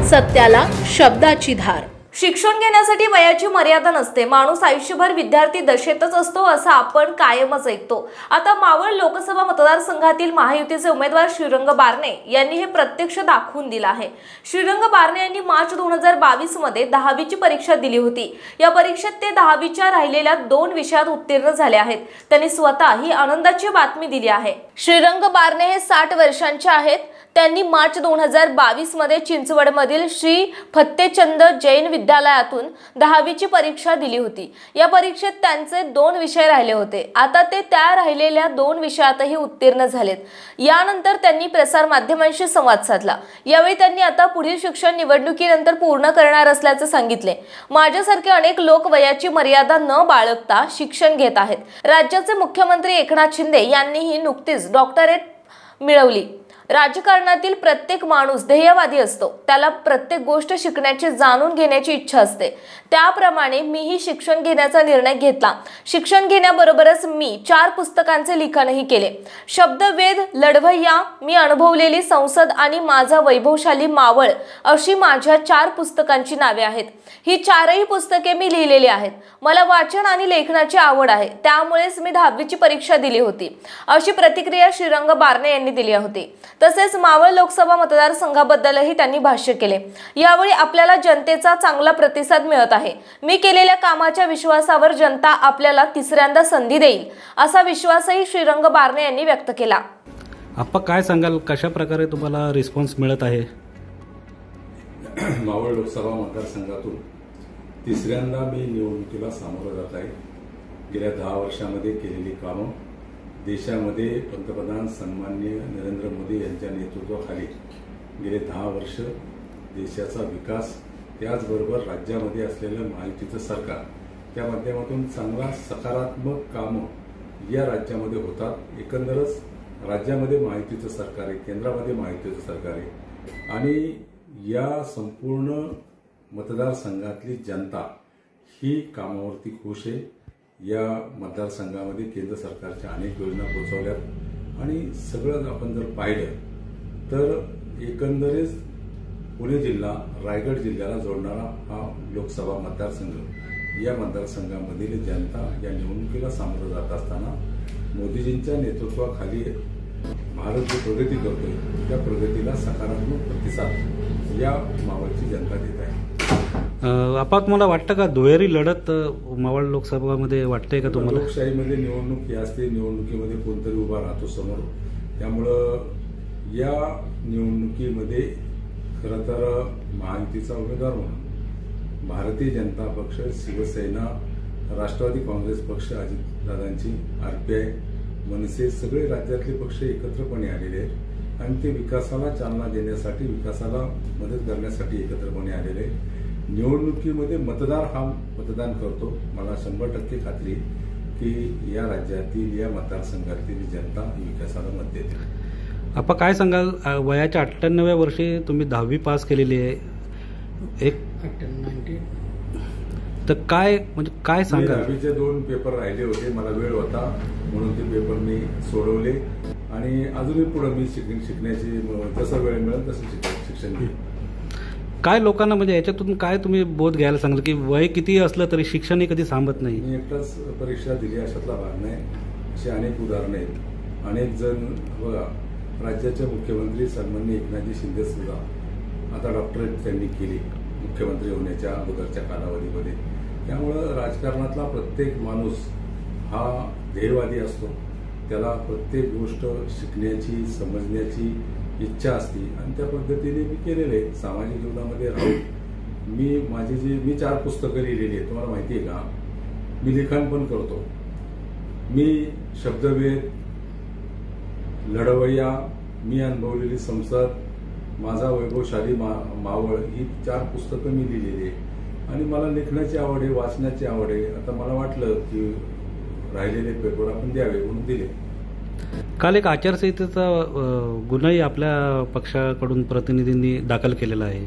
सत्याला शब्दाची धार। शिक्षण घेण्यासाठी वयाची मर्यादा नसते। माणूस आयुष्यभर विद्यार्थी दशेतच असतो असं आपण कायमच ऐकतो। आता मावळ लोकसभा मतदारसंघातील महायुतीचे उमेदवार श्रीरंग बारणे यांनी हे प्रत्यक्ष दाखवून दिलं आहे। श्रीरंग बारणे यांनी मार्च 2022 मध्ये 10वीची परीक्षा दिली होती। या परीक्षेत ते 10वीच्या राहिलेल्या 2 विषयात उत्तीर्ण झाले आहेत। त्यांनी स्वतः ही आनंदाची बातमी दिली आहे। श्रीरंग बारणे हे 60 वर्षांचे आहेत। त्यांनी मार्च 2022 मध्ये चिंचवडमधील श्री फत्तेचंद जैन विद्यालयातून 10वीची परीक्षा दिली होती। या परीक्षेत त्यांचे 2 विषय राहिले होते। आता ते त्या राहिलेल्या 2 विषयातही उत्तीर्ण झालेत। यानंतर त्यांनी प्रसार माध्यमांशी संवाद साधला। यावेळी त्यांनी आता पुढील शिक्षण निवडणुकीनंतर पूर्ण करणार असल्याचे सांगितले। माझ्यासारखे अनेक लोक वयाची मर्यादा न बाळगता शिक्षण घेत आहेत। राज्याचे मुख्यमंत्री एकनाथ शिंदे यांनीही नुकतीच डॉक्टरेट मिळवली। राजकारणातील प्रत्येक माणूस ध्येयवादी असतो। त्याला प्रत्येक गोष्ट शिकण्याची, जाणून घेण्याची इच्छा असते। त्याप्रमाणे मीही शिक्षण घेण्याचा निर्णय घेतला। शिक्षण घेण्याबरोबरच मी 4 पुस्तकांचे लिखाणही केले। शब्दवेध, लढवय्या, मी अनुभवलेली संसद आणि माझा वैभवशाली मावळ अशी माझ्या 4 पुस्तकांची नावे आहेत। ही 4ही पुस्तके मी लिहिलेली आहेत। मला वाचन आणि लेखनाची आवड आहे, त्यामुळेच मी 10वीची परीक्षा दिली होती, अशी प्रतिक्रिया श्रीरंग बारणे यांनी दिली होती। तसेच मावळ लोकसभा मतदारसंघाबद्दलही त्यांनी भाष्य केले। यावेळी आपल्याला जनतेचा चांगला प्रतिसाद मिळत आहे। मी केलेल्या कामाच्या विश्वासावर जनता आपल्याला 3ऱ्यांदा संधी देईल, असा विश्वासही श्रीरंग बारणे यांनी व्यक्त केला। आपण काय सांगाल, कशा प्रकारे तुम्हाला रिस्पॉन्स मिळत आहे? मावळ लोकसभा मतदारसंघातून 3ऱ्यांदा मी निवडणुकीला सामोरं जात आहे। गेल्या 10 वर्षांमध्ये केलेली कामं, देशामध्ये पंतप्रधान सन्माननीय नरेंद्र मोदी यांच्या नेतृत्वाखाली गेले 10 वर्ष देशाचा विकास, त्याचबरोबर राज्यामध्ये असलेलं महायुतीचं सरकार, त्या माध्यमातून चांगला सकारात्मक कामं या राज्यामध्ये होतात। एकंदरच राज्यामध्ये महायुतीचं सरकार आहे, केंद्रामध्ये महायुतीचं सरकार आहे आणि या संपूर्ण मतदारसंघातली जनता ही कामावरती खुश आहे। या मतदारसंघामध्ये केंद्र सरकारच्या अनेक योजना पोहोचवल्यात आणि सगळं आपण जर पाहिलं तर एकंदरीत पुणे जिल्हा रायगड जिल्ह्याला जोडणारा हा लोकसभा मतदारसंघ, या मतदारसंघामधील जनता या निवडणुकीला सामोरं जात असताना मोदीजींच्या नेतृत्वाखाली भारत जी प्रगती करतोय त्या प्रगतीला सकारात्मक प्रतिसाद या मावळची जनता देत आहे। आपण मला वाटतं का दुहेरी लढत मावळ लोकसभामध्ये वाटते का तुम्हाला? लोकशाहीमध्ये निवडणूक ही असते, निवडणुकीमध्ये कोणतरी उभा राहतो समोर, त्यामुळं या निवडणुकीमध्ये खरं तर महायुतीचा उमेदवार म्हणून भारतीय जनता पक्ष, शिवसेना, राष्ट्रवादी काँग्रेस पक्ष, अजितदादांची, RPI, मनसे, सगळे राज्यातले पक्ष एकत्रपणे आलेले आहेत आणि ते विकासाला चालना देण्यासाठी, विकासाला मदत करण्यासाठी एकत्रपणे आलेले आहेत। निवडणुकीमध्ये मतदार हा मतदान करतो। मला 100% खात्री की या राज्यातील, या मतदारसंघातील जनता विकासाला मत देते। आपण काय सांगाल, वयाच्या 98व्या वर्षी तुम्ही 10वी पास केलेली आहे, एक तर काय म्हणजे काय सांगाल? 10वीचे 2 पेपर राहिले होते, मला वेळ होता म्हणून ते पेपर मी सोडवले आणि अजूनही पुढे मी शिकण्याची जसं वेळ मिळेल तसं शिक्षण घेईन। काय लोकांना म्हणजे याच्यातून काय तुम्ही बोध घ्यायला सांगलं की वय किती असलं तरी शिक्षण कधी थांबत नाही? मी एकटाच परीक्षा दिली अशातला भाग नाही, अशी अनेक उदाहरणं आहेत। अनेक जण बघा, राज्याचे मुख्यमंत्री सन्माननीय एकनाथजी शिंदे सुद्धा आता डॉक्टरेट त्यांनी केली मुख्यमंत्री होण्याच्या अगोदरच्या कालावधीमध्ये। त्यामुळं राजकारणातला प्रत्येक माणूस हा ध्येयवादी असतो, त्याला प्रत्येक गोष्ट शिकण्याची, समजण्याची इच्छा असते आणि त्या पद्धतीने मी केलेलं आहे। सामाजिक जीवनामध्ये राहून मी 4 पुस्तकं लिहिलेली आहेत, तुम्हाला माहिती आहे का? मी लिखाण पण करतो। मी शब्दवेध, लढवय्या, मी अनुभवलेली संसद, माझा वैभवशाली मावळ ही 4 पुस्तकं मी लिहिलेली आहे आणि मला लेखनाची आवड आहे, वाचनाची आवड आहे। आता मला वाटलं की राहिलेले पेपर आपण द्यावे म्हणून दिले। काल एक आचारसंहितेचा गुन्हाही आपल्या पक्षाकडून प्रतिनिधींनी दाखल केलेला आहे।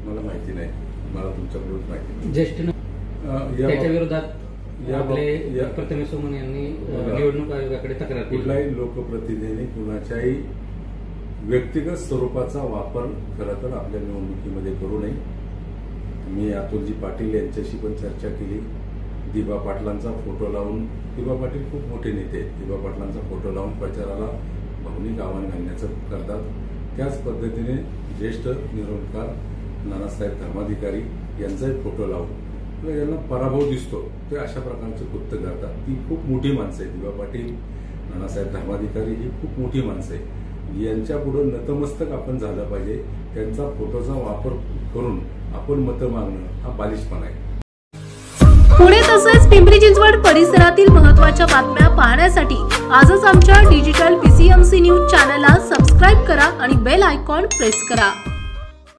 मला माहिती नाही, मला तुमच्याकडून माहिती ज्येष्ठ त्याच्या विरोधात प्रथमेश सोमन यांनी निवडणूक आयोगाकडे तक्रार केली। कुठलाही लोकप्रतिनिधीने कुणाच्याही व्यक्तिगत स्वरूपाचा वापर खरं तर आपल्या निवडणुकीमध्ये करू नये. मी अतुलजी पाटील यांच्याशी पण चर्चा केली. दिबा पाटलांचा फोटो लावून, दिबा पाटील खूप मोठे नेते आहेत, दिबा पाटलांचा फोटो लावून प्रचाराला भावनिक आव्हान घालण्याचं करतात. त्याच पद्धतीने ज्येष्ठ निरोधकार नानासाहेब धर्माधिकारी यांचाही फोटो लावून यांना पराभव दिसतो ते अशा प्रकारचे कृत्य करतात. ती खूप मोठी माणसं आहेत. दिबा पाटील, नानासाहेब धर्माधिकारी ही खूप मोठी माणसं आहेत. यांच्या पुढे नतमस्तक आपण झालं पाहिजे. त्यांचा फोटोचा वापर करून आपण मतं मागणं हा बालिशपणा आहे. पुणे तसेच पिंपरी चिंचवड परिसरातील महत्त्वाच्या बातम्या पाहण्यासाठी आजच आमच्या डिजिटल PCMC न्यूज चॅनलला सबस्क्राईब करा आणि बेल आयकॉन प्रेस करा.